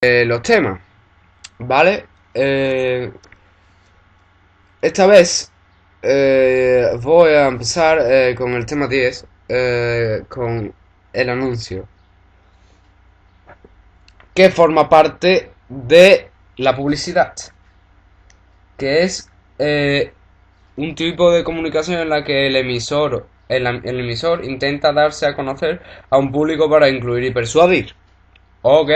Los temas, ¿vale? Esta vez voy a empezar con el tema 10, con el anuncio, que forma parte de la publicidad, que es un tipo de comunicación en la que el emisor intenta darse a conocer a un público para incluir y persuadir. Ok.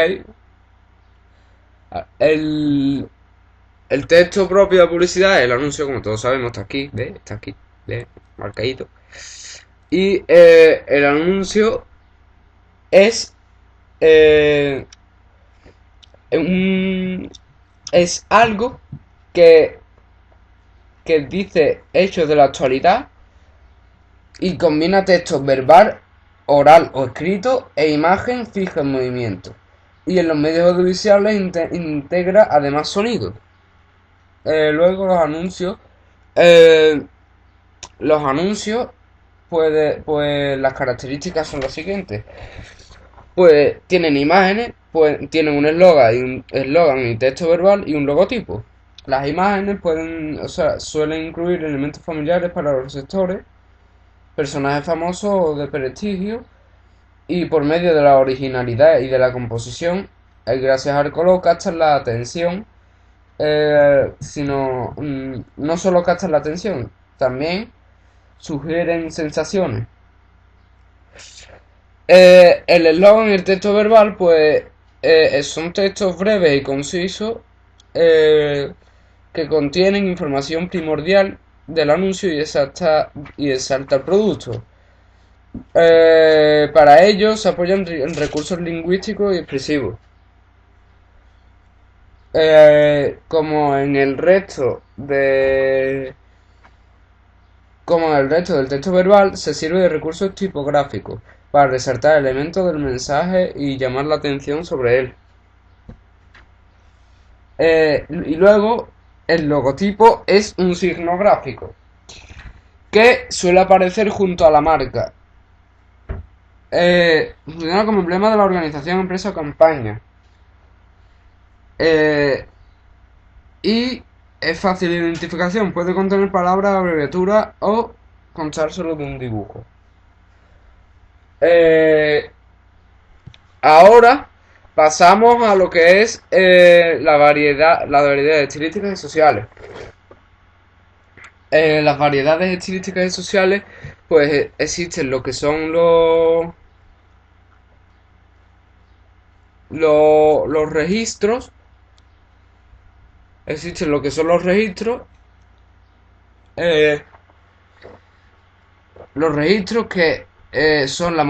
El, El texto propio de publicidad, el anuncio, como todos sabemos, está aquí, ¿ves? Está aquí, ¿ves? Marcadito. Y el anuncio es, eh, un- es algo que, que dice hechos de la actualidad y combina texto verbal, oral o escrito e imagen fija en movimiento. Y en los medios audiovisuales integra además sonido. Luego eh, los anuncios, pues las características son las siguientes. Pues tienen imágenes, pues tienen un eslogan y texto verbal y un logotipo. Las imágenes suelen incluir elementos familiares para los sectores, personajes famosos o de prestigio, y por medio de la originalidad y de la composición, gracias al color captan la atención, no solo captan la atención, también sugieren sensaciones. El eslogan y el texto verbal, pues, son textos breves y concisos, eh, que contienen información primordial del anuncio y exalta el producto. Para ello se apoyan en recursos lingüísticos y expresivos. Como en el resto Como en el resto del texto verbal, se sirve de recursos tipográficos para resaltar elementos del mensaje y llamar la atención sobre él. Y luego, el logotipo es un signo gráfico que suele aparecer junto a la marca. Funciona como emblema de la organización, empresa o campaña. Eh, y es fácil de identificación. Puede contener palabras, abreviaturas o constar solo de un dibujo. Eh, Ahora pasamos a lo que es la variedad de estilísticas y sociales. Las variedades estilísticas y sociales, pues existen lo que son los registros. Existen lo que son eh, los registros que son la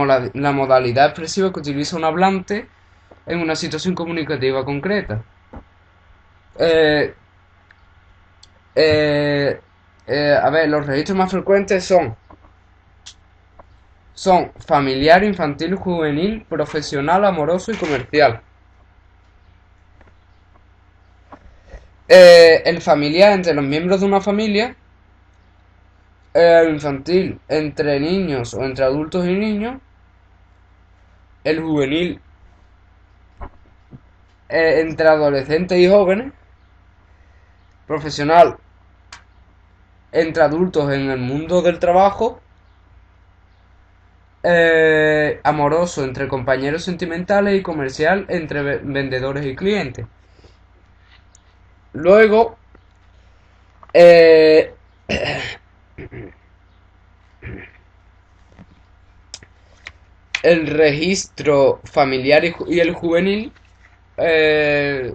modalidad expresiva que utiliza un hablante en una situación comunicativa concreta. Eh, eh, a ver, los registros más frecuentes son familiar, infantil, juvenil, profesional, amoroso y comercial. El familiar entre los miembros de una familia, el infantil entre niños o entre adultos y niños, el juvenil entre adolescentes y jóvenes, profesional entre adultos en el mundo del trabajo, amoroso entre compañeros sentimentales y comercial entre vendedores y clientes. Luego, eh, el registro familiar y el juvenil. eh,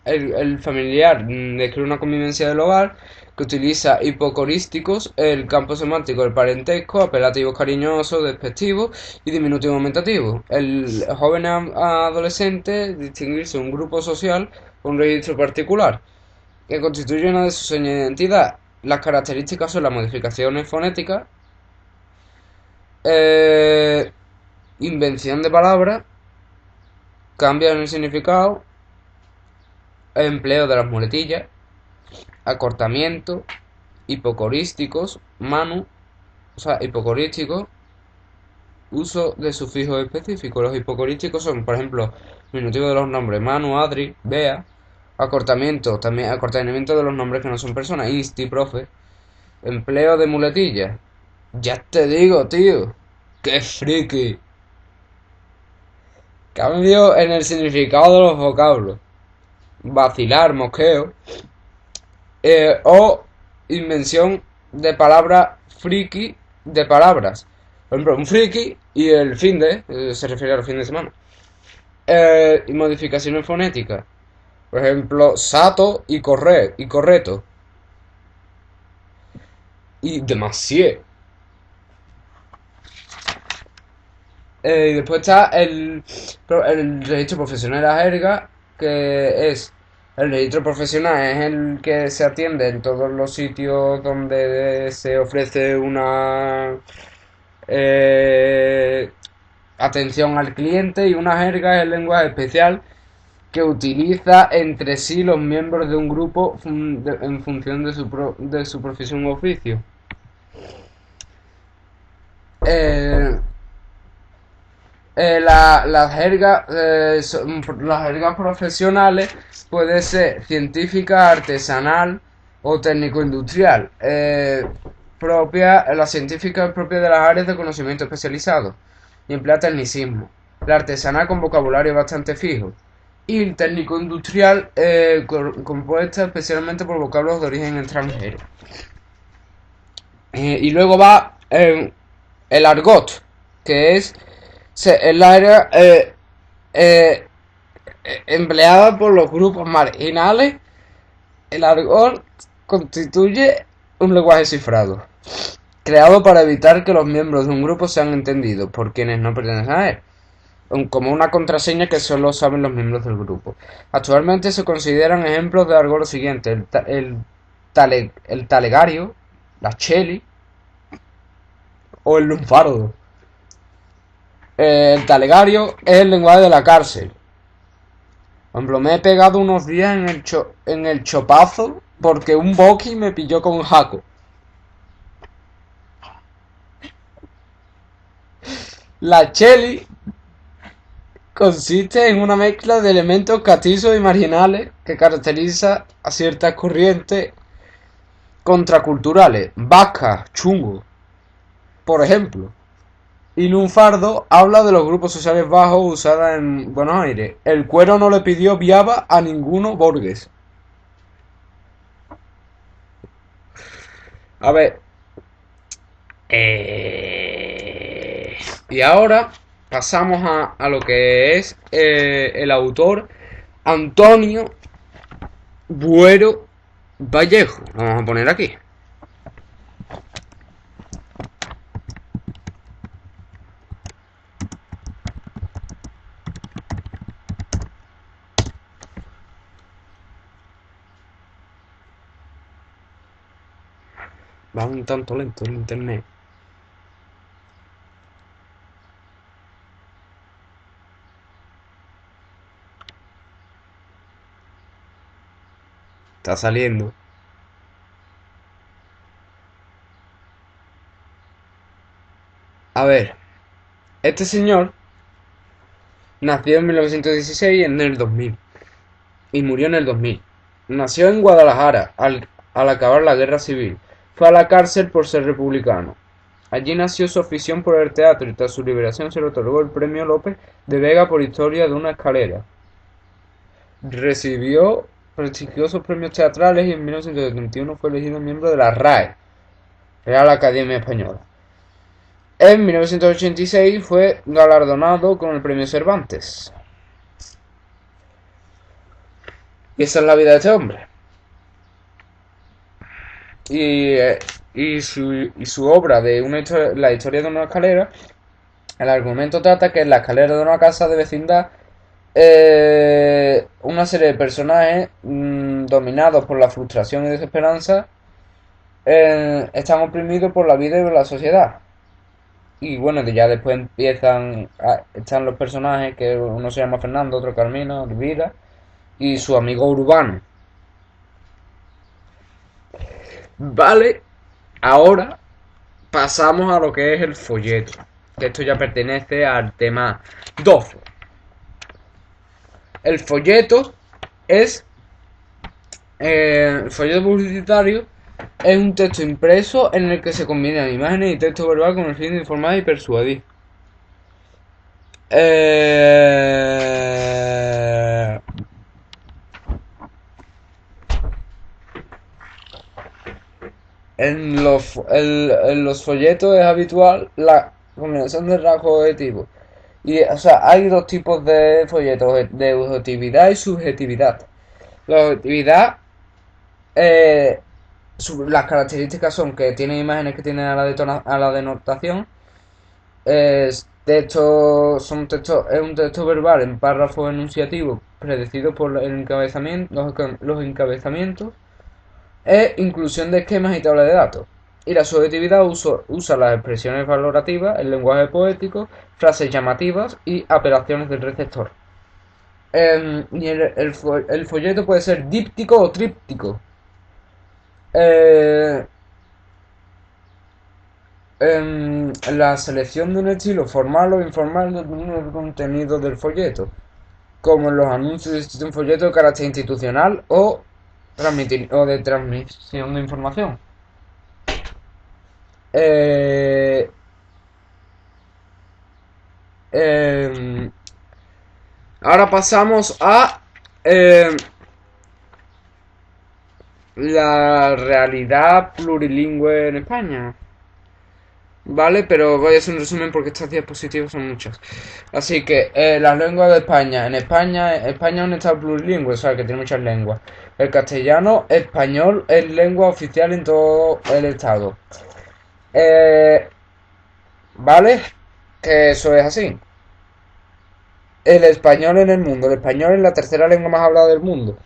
el familiar describe una convivencia del hogar que utiliza hipocorísticos, el campo semántico del parentesco, apelativos cariñosos, despectivos y diminutivos aumentativos. El joven adolescente distinguirse un grupo social con un registro particular que constituye una de sus señas de identidad. Las características son las modificaciones fonéticas, eh, invención de palabras, cambios en el significado, empleo de las muletillas, acortamiento, hipocorísticos, hipocorísticos, uso de sufijos específicos. Los hipocorísticos son, por ejemplo, Diminutivo de los nombres: Manu, Adri, Bea. Acortamiento, también acortamiento de los nombres que no son personas: Insti, profe. Empleo de muletillas. Ya te digo, tío. ¡Qué friki! Cambio en el significado de los vocablos: vacilar, mosqueo. O invención de palabra friki de palabras. Por ejemplo, un friki y el fin de, se refiere al fin de semana. Y modificaciones fonéticas. Por ejemplo, sato y correcto. Y demasiado. Y después está el registro profesional de la jerga, que es el registro profesional, es el que se atiende en todos los sitios donde se ofrece una atención al cliente, y una jerga es el lenguaje especial que utiliza entre sí los miembros de un grupo en función de su profesión u oficio. Las jergas profesionales puede ser científica, artesanal o técnico-industrial. La científica es propia de las áreas de conocimiento especializado y emplea tecnicismo. La artesanal con vocabulario bastante fijo. Y el técnico-industrial compuesta especialmente por vocablos de origen extranjero. Y luego va el argot, que es la área empleada por los grupos marginales. El argot constituye un lenguaje cifrado, creado para evitar que los miembros de un grupo sean entendidos por quienes no pertenecen a él, como una contraseña que solo saben los miembros del grupo. Actualmente se consideran ejemplos de argot los siguientes: el talegario, la cheli o el lunfardo. El talegario es el lenguaje de la cárcel. Por ejemplo, me he pegado unos días en el chopazo porque un boqui me pilló con jaco. La cheli consiste en una mezcla de elementos castizos y marginales que caracteriza a ciertas corrientes contraculturales. Vasca, chungo, por ejemplo. Y lunfardo habla de los grupos sociales bajos usada en Buenos Aires. El cuero no le pidió viaba a ninguno Borges. A ver. Y ahora pasamos a lo que es el autor Antonio Buero Vallejo. Lo vamos a poner aquí. Va un tanto lento el internet. Está saliendo. A ver. Este señor nació en 1916 y en el 2000. Y murió en el 2000. Nació en Guadalajara al acabar la guerra civil. Fue a la cárcel por ser republicano. Allí nació su afición por el teatro y tras su liberación se le otorgó el Premio López de Vega por Historia de una escalera. Recibió prestigiosos premios teatrales y en 1971 fue elegido miembro de la RAE, Real Academia Española. En 1986 fue galardonado con el Premio Cervantes. Y esa es la vida de este hombre. Y su obra de la historia de una escalera, el argumento trata que en la escalera de una casa de vecindad una serie de personajes dominados por la frustración y desesperanza están oprimidos por la vida y por la sociedad. Y bueno, ya después están los personajes, que uno se llama Fernando, otro Carmina, Elvira y su amigo Urbano. Vale, ahora pasamos a lo que es el folleto. Esto ya pertenece al tema 12. El folleto es... el folleto publicitario es un texto impreso en el que se combinan imágenes y texto verbal con el fin de informar y persuadir. En los folletos es habitual la combinación de rasgos objetivos. Y, o sea, hay dos tipos de folletos, de objetividad y subjetividad. La objetividad, las características son que tiene imágenes que tienen a la denotación. Es es un texto verbal en párrafos enunciativos predecidos por el encabezamiento, los encabezamientos e inclusión de esquemas y tablas de datos. Y la subjetividad usa las expresiones valorativas, el lenguaje poético, frases llamativas y apelaciones del receptor. Y el folleto puede ser díptico o tríptico. La selección de un estilo formal o informal determina el contenido del folleto, como en los anuncios de un folleto de carácter institucional o de transmisión de información. Eh, Ahora pasamos a la realidad plurilingüe en España. Vale, pero voy a hacer un resumen porque estas diapositivas son muchas. Así que las lenguas de España. España es un estado plurilingüe, o sea que tiene muchas lenguas. El castellano español es lengua oficial en todo el estado. Vale, que eso es así. El español en el mundo. El español es la tercera lengua más hablada del mundo.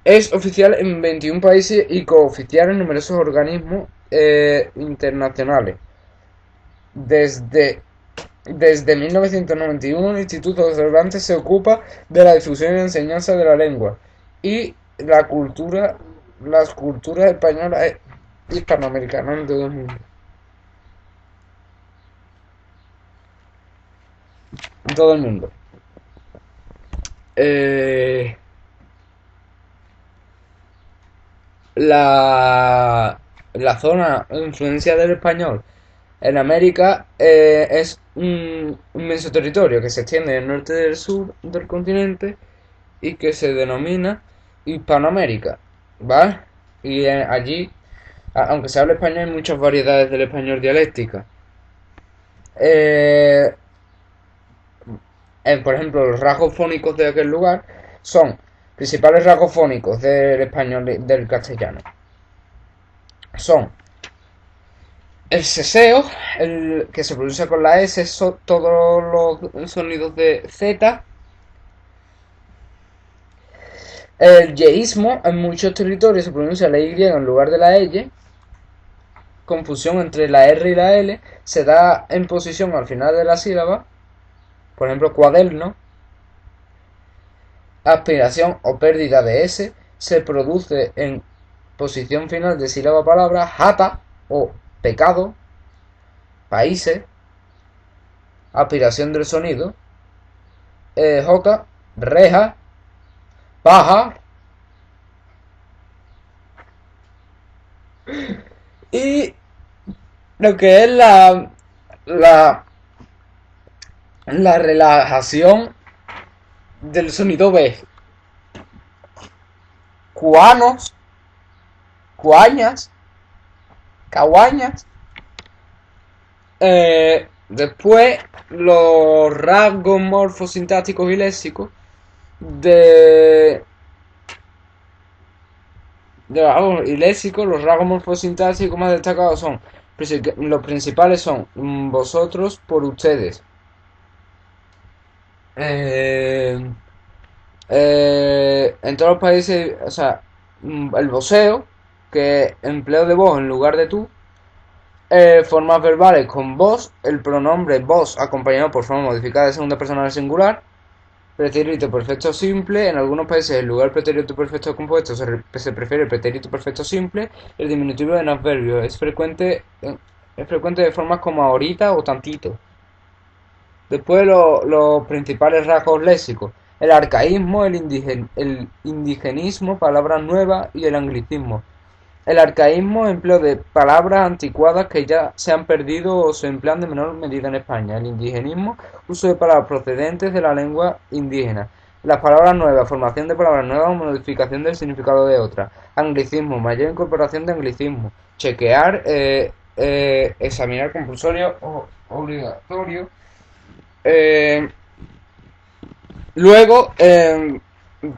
Es oficial en 21 países y cooficial en numerosos organismos internacionales. Desde 1991 el Instituto de Cervantes se ocupa de la difusión y la enseñanza de la lengua y las culturas españolas e hispanoamericanas en todo el mundo. En todo el mundo. La zona de influencia del español en América es un inmenso territorio que se extiende del norte del sur del continente y que se denomina Hispanoamérica, ¿vale? Y allí, aunque se habla español, hay muchas variedades del español dialéctica. Por ejemplo, los rasgos fónicos de aquel lugar son principales rasgos fónicos del español del castellano. Son el seseo, el que se pronuncia con la S, son todos los sonidos de Z. El yeísmo, en muchos territorios se pronuncia la Y en lugar de la L. Confusión entre la R y la L se da en posición al final de la sílaba. Por ejemplo, cuaderno. Aspiración o pérdida de S se produce en posición final de sílaba palabra. Jata o pecado. Países. Aspiración del sonido. J. Reja. Paja. Y lo que es la relajación del sonido B. Cuanos, cuañas, caguañas. Después, los rasgos morfosintácticos y léxicos los rasgos morfosintácticos más destacados son, los principales son vosotros por ustedes. En todos los países, o sea, el voseo, que es empleo de vos en lugar de tú. Formas verbales con vos, el pronombre vos acompañado por forma modificada de segunda persona del singular. Pretérito perfecto simple. En algunos países en lugar del pretérito perfecto compuesto se prefiere el pretérito perfecto simple. El diminutivo de adverbio es frecuente de formas como ahorita o tantito. Después los principales rasgos léxicos. el arcaísmo, el indigenismo, palabras nuevas y el anglicismo. El arcaísmo, empleo de palabras anticuadas que ya se han perdido o se emplean de menor medida en España. El indigenismo, uso de palabras procedentes de la lengua indígena. Las palabras nuevas, formación de palabras nuevas o modificación del significado de otras. Anglicismo, mayor incorporación de anglicismo. Chequear, examinar compulsorio o obligatorio. Eh, Luego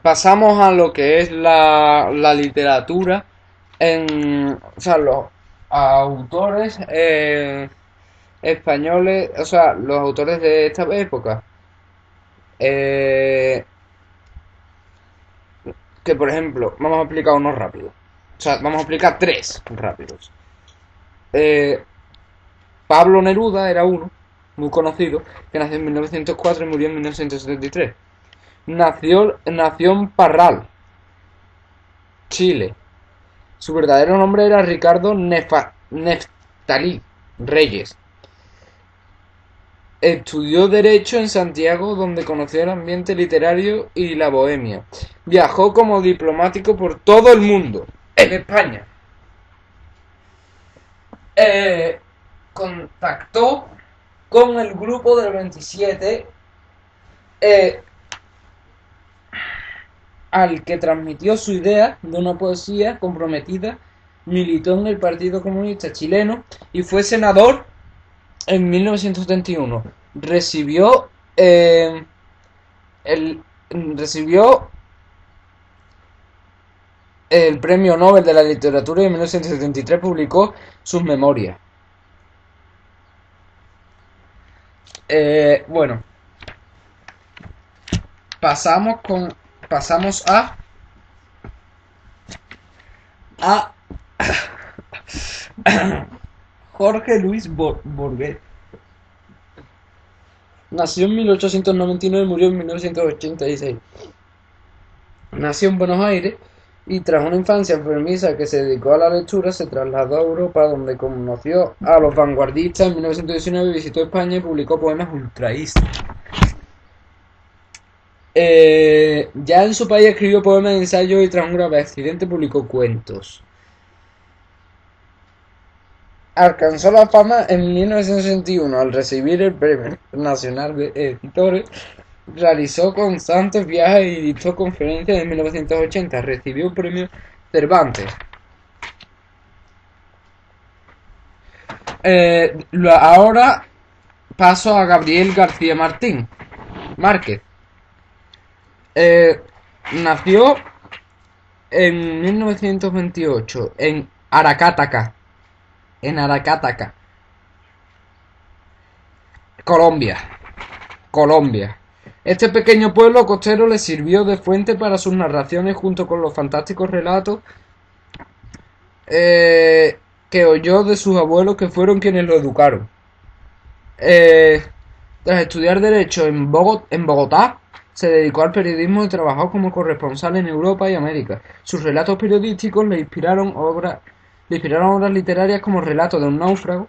pasamos a lo que es la literatura, o sea, los autores españoles, o sea, los autores de esta época, eh, que por ejemplo, vamos a explicar unos rápidos, o sea, vamos a explicar tres rápidos. Eh, Pablo Neruda era uno, muy conocido, que nació en 1904 y murió en 1973. Nació en Parral, Chile. Su verdadero nombre era Ricardo Neftalí Reyes. Estudió Derecho en Santiago, donde conoció el ambiente literario y la bohemia. Viajó como diplomático por todo el mundo. En España. Contactó con el grupo del 27, al que transmitió su idea de una poesía comprometida. Militó en el Partido Comunista Chileno y fue senador en 1971. Recibió recibió el Premio Nobel de la Literatura y en 1973 publicó sus memorias. Bueno, pasamos a Jorge Luis Borges. Nació en 1899 y murió en 1986. Nació en Buenos Aires y tras una infancia enfermiza que se dedicó a la lectura, se trasladó a Europa, donde conoció a los vanguardistas. En 1919 visitó España y publicó poemas ultraístas. Ya en su país escribió poemas, ensayos y tras un grave accidente publicó cuentos. Alcanzó la fama en 1961 al recibir el Premio Nacional de Editores. Realizó constantes viajes y dictó conferencias. En 1980 recibió el Premio Cervantes. Ahora paso a Gabriel García Márquez. Nació en 1928 en Aracataca, Colombia. Este pequeño pueblo costero le sirvió de fuente para sus narraciones junto con los fantásticos relatos que oyó de sus abuelos, que fueron quienes lo educaron. Tras estudiar Derecho en Bogotá, se dedicó al periodismo y trabajó como corresponsal en Europa y América. Sus relatos periodísticos le inspiraron obras literarias como Relato de un náufrago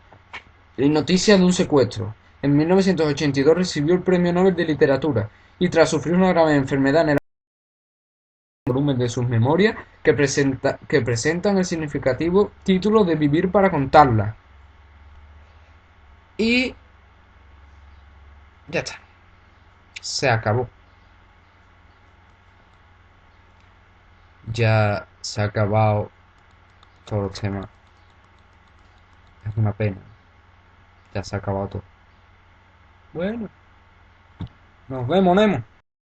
y Noticias de un secuestro. En 1982 recibió el Premio Nobel de Literatura y tras sufrir una grave enfermedad en el volumen de sus memorias que presentan el significativo título de Vivir para contarla. Y ya está. Se acabó. Ya se ha acabado todos los temas. Es una pena. Ya se ha acabado todo. Bueno, nos vemos, Nemo.